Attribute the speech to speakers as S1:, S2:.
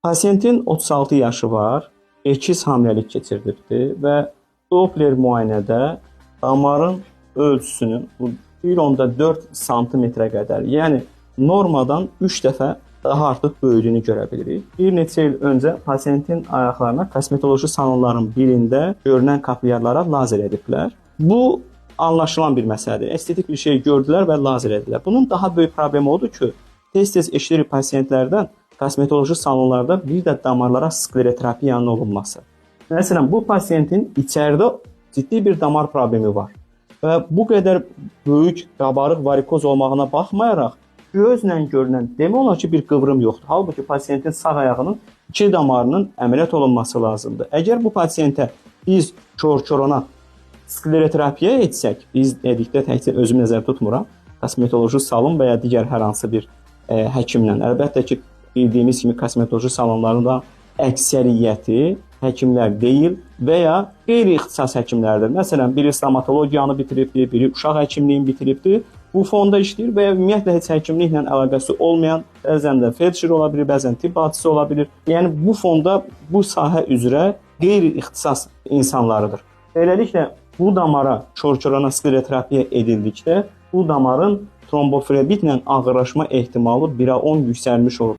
S1: Pasiyentin 36 yaşı var, ekiz hamiləlik keçirdibdi və Doppler müayinədə damarın ölçüsünün 1,4 sm-ə qədər, yəni normadan 3 dəfə daha artıq böyüdüyünü görə bilirik. Bir neçə il öncə pasiyentin ayaqlarına kosmetoloji salonların birində görünən kapillyarlara lazer ediblər. Bu anlaşılan bir məsələdir. Estetik bir şey gördülər və lazer edilər. Bunun daha böyük problemi odur ki, tez-tez eşidirik pasiyentlərdən kosmetoloji salonlarda bir də damarlara skleroterapiyanın olunması. Məsələn, bu pasiyentin içəridə ciddi bir damar problemi var və bu qədər böyük qabarıq varikoz olmağına baxmayaraq gözlə görünən demək olar ki, bir qıvrım yoxdur. Halbuki pasiyentin sağ ayağının iki damarının əməliyyat olunması lazımdır. Əgər bu pasiyentə biz kor-korona skleroterapiya etsək, biz dedikdə təkcə özümü nəzərdə tutmuram, kosmetoloji salon və ya digər hər hansı bir həkimlə. Əlbəttə ki, bildiyimiz kimi kosmetoloji salonlarında əksəriyyəti həkimlər deyil və ya qeyri-ixtisas həkimlərdir. Məsələn, biri stomatologiyanı bitiribdir, biri uşaq həkimliyini bitiribdir. Bu fonda işləyir və ya ümumiyyətlə heç həkimliklə əlaqəsi olmayan, bəzən də felçer ola bilir, bəzən tibb bacısı ola bilir. Yəni bu fonda bu sahə üzrə qeyri-ixtisas insanlarıdır. Beləliklə bu damara kor-korona skleroterapiya edildikdə bu damarın tromboflebitlə ağırlaşma ehtimalı 1-10 yüksəlmiş olur.